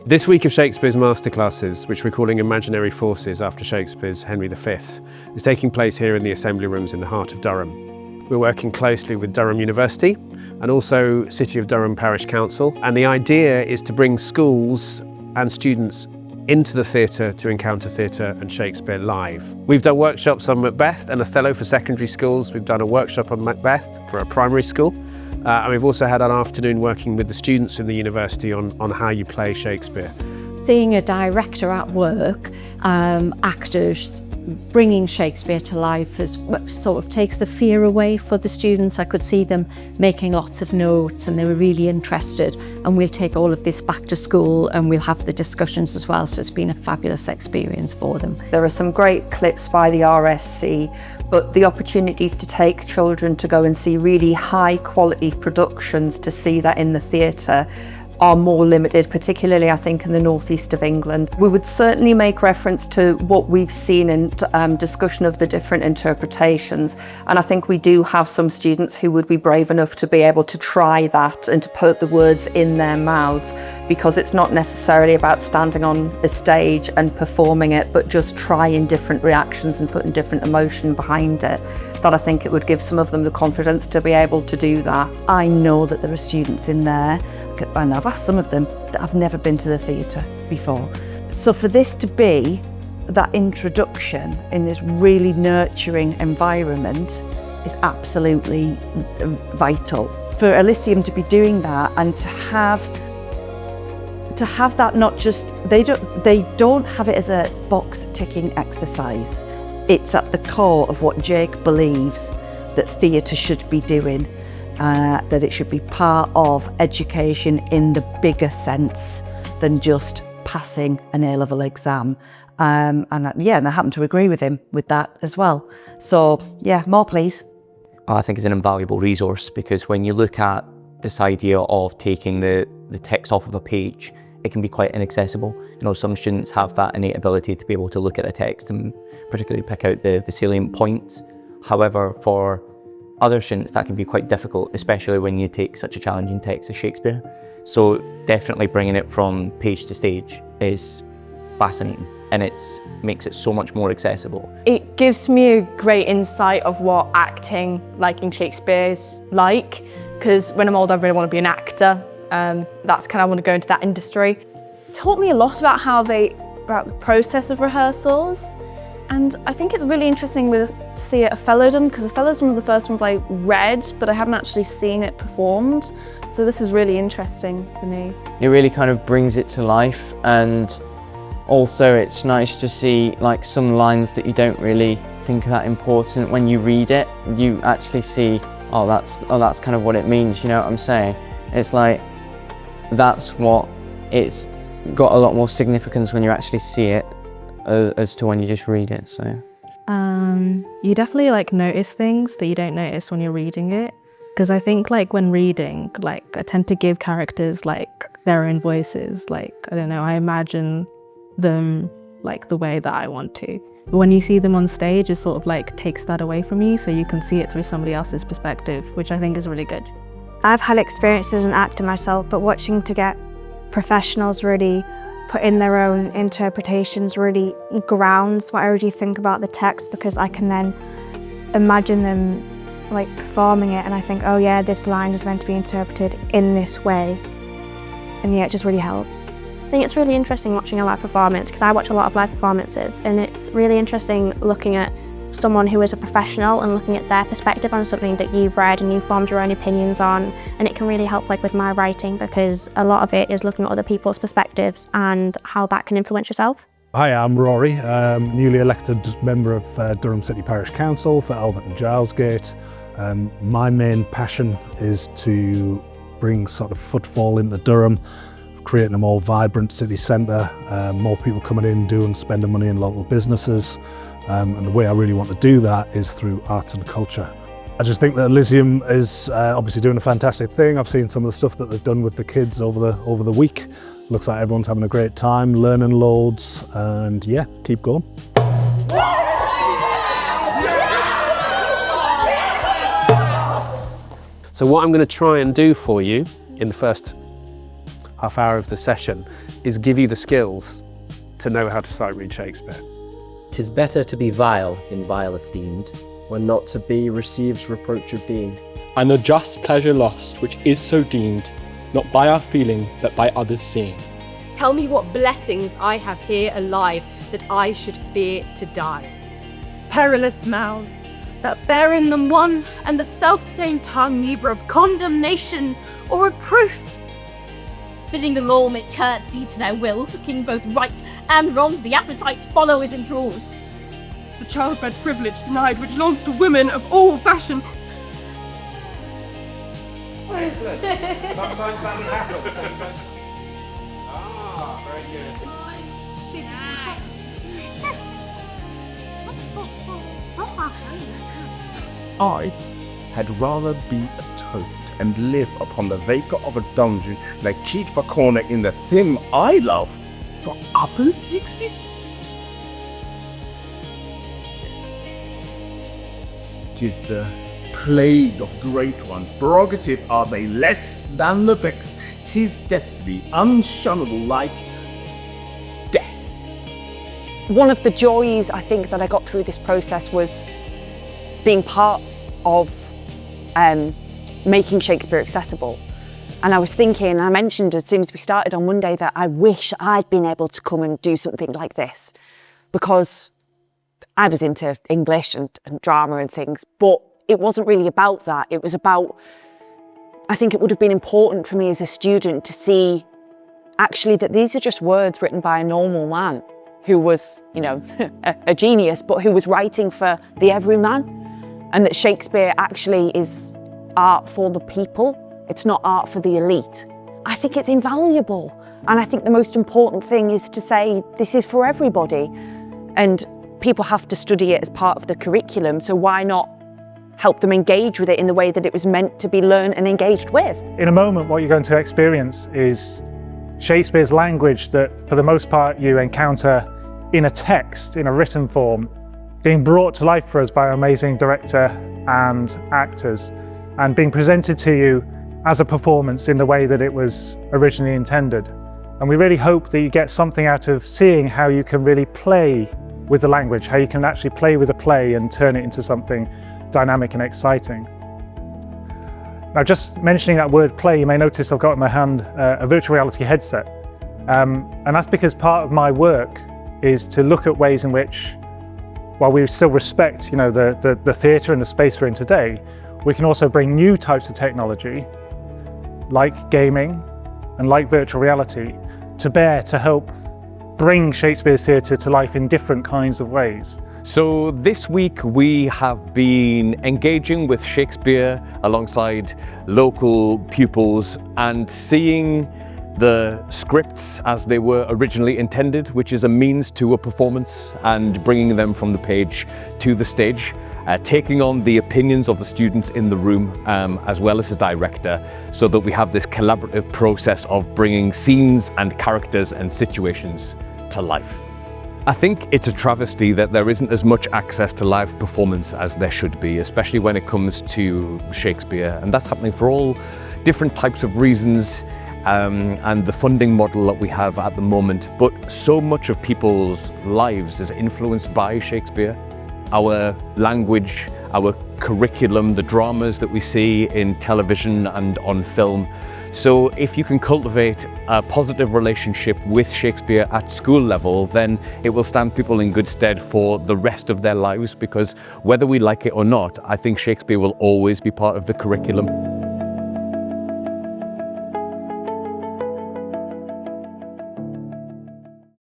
This week of Shakespeare's masterclasses, which we're calling Imaginary Forces after Shakespeare's Henry V, is taking place here in the assembly rooms in the heart of Durham. We're working closely with Durham University and also City of Durham Parish Council, and the idea is to bring schools and students into the theatre to encounter theatre and Shakespeare live. We've done workshops on Macbeth and Othello for secondary schools. We've done a workshop on Macbeth for a primary school. And we've also had an afternoon working with the students in the university on how you play Shakespeare. Seeing a director at work, actors bringing Shakespeare to life sort of takes the fear away for the students. I could see them making lots of notes and they were really interested, and we'll take all of this back to school and we'll have the discussions as well, so it's been a fabulous experience for them. There are some great clips by the RSC, but the opportunities to take children to go and see really high quality productions, to see that in the theatre, are more limited, particularly I think in the northeast of England. We would certainly make reference to what we've seen in discussion of the different interpretations, and I think we do have some students who would be brave enough to be able to try that and to put the words in their mouths, because it's not necessarily about standing on a stage and performing it, but just trying different reactions and putting different emotion behind it. That I think it would give some of them the confidence to be able to do that. I know that there are students in there, and I've asked some of them, that have never been to the theatre before. So for this to be that introduction in this really nurturing environment is absolutely vital. For Elysium to be doing that and to have that, not just, they don't have it as a box ticking exercise. It's at the core of what Jake believes that theatre should be doing. That it should be part of education in the bigger sense than just passing an A-level exam. And I happen to agree with him with that as well. So yeah, more please. I think it's an invaluable resource, because when you look at this idea of taking the text off of a page, it can be quite inaccessible. You know, some students have that innate ability to be able to look at a text and particularly pick out the salient points. However, for other students, that can be quite difficult, especially when you take such a challenging text as Shakespeare. So definitely bringing it from page to stage is fascinating, and it makes it so much more accessible. It gives me a great insight of what acting like in Shakespeare is like, because when I'm older I really want to be an actor. That's kind of, I want to go into that industry. It taught me a lot about about the process of rehearsals. And I think it's really interesting to see it Othello done, because Othello's one of the first ones I read, but I haven't actually seen it performed. So this is really interesting for me. It really kind of brings it to life, and also it's nice to see like some lines that you don't really think are that important. When you read it, you actually see, oh that's kind of what it means, you know what I'm saying? It's like, it's got a lot more significance when you actually see it as to when you just read it. So you definitely like notice things that you don't notice when you're reading it, because I think like when reading, like I tend to give characters like their own voices. Like, I don't know, I imagine them like the way that I want to. But when you see them on stage, it sort of like takes that away from you, so you can see it through somebody else's perspective, which I think is really good. I've had experience as an actor myself, but watching to get professionals really put in their own interpretations really grounds what I already think about the text, because I can then imagine them like performing it, and I think, oh yeah, this line is meant to be interpreted in this way, and yeah, it just really helps. I think it's really interesting watching a live performance, because I watch a lot of live performances, and it's really interesting looking at someone who is a professional and looking at their perspective on something that you've read and you've formed your own opinions on, and it can really help like with my writing, because a lot of it is looking at other people's perspectives and how that can influence yourself. Hi, I'm Rory, newly elected member of Durham City Parish Council for Elvet and Gilesgate. My main passion is to bring sort of footfall into Durham, creating a more vibrant city centre, more people coming in, spending money in local businesses. And the way I really want to do that is through arts and culture. I just think that Elysium is obviously doing a fantastic thing. I've seen some of the stuff that they've done with the kids over the week. Looks like everyone's having a great time, learning loads, and yeah, keep going. So what I'm going to try and do for you in the first half hour of the session is give you the skills to know how to sight read Shakespeare. 'Tis better to be vile in vile esteemed, when not to be receives reproach of being. And the just pleasure lost, which is so deemed, not by our feeling, but by others seeing. Tell me what blessings I have here alive, that I should fear to die. Perilous mouths, that bear in them one and the self-same tongue, neither of condemnation or reproof. Bidding them all make curtsy to their will, looking both right and wrong to the appetite to follow his enthralls. The childbed privilege denied which belongs to women of all fashion. Listen, sometimes that happens. Very good. I had rather be a toad and live upon the vapour of a dungeon than cheat for corner in the thing I love. For others exist. 'Tis the plague of great ones. Prerogative are they less than the becks. 'Tis destiny unshunnable like death. One of the joys I think that I got through this process was being part of making Shakespeare accessible. And I was thinking, I mentioned as soon as we started on Monday, that I wish I'd been able to come and do something like this, because I was into English and drama and things, but it wasn't really about that. It was about, I think it would have been important for me as a student to see actually that these are just words written by a normal man who was, you know, a genius, but who was writing for the everyman, and that Shakespeare actually is art for the people. It's not art for the elite. I think it's invaluable. And I think the most important thing is to say this is for everybody. And people have to study it as part of the curriculum, so why not help them engage with it in the way that it was meant to be learned and engaged with? In a moment, what you're going to experience is Shakespeare's language that, for the most part, you encounter in a text, in a written form, being brought to life for us by our amazing director and actors, and being presented to you as a performance in the way that it was originally intended. And we really hope that you get something out of seeing how you can really play with the language, how you can actually play with a play and turn it into something dynamic and exciting. Now, just mentioning that word play, you may notice I've got in my hand a virtual reality headset. And that's because part of my work is to look at ways in which, while we still respect, you know, the theatre and the space we're in today, we can also bring new types of technology, like gaming and like virtual reality, to bear to help bring Shakespeare's theatre to life in different kinds of ways. So this week we have been engaging with Shakespeare alongside local pupils and seeing the scripts as they were originally intended, which is a means to a performance, and bringing them from the page to the stage, taking on the opinions of the students in the room as well as the director, so that we have this collaborative process of bringing scenes and characters and situations to life. I think it's a travesty that there isn't as much access to live performance as there should be, especially when it comes to Shakespeare, and that's happening for all different types of reasons. And the funding model that we have at the moment, but so much of people's lives is influenced by Shakespeare. Our language, our curriculum, the dramas that we see in television and on film. So if you can cultivate a positive relationship with Shakespeare at school level, then it will stand people in good stead for the rest of their lives, because whether we like it or not, I think Shakespeare will always be part of the curriculum.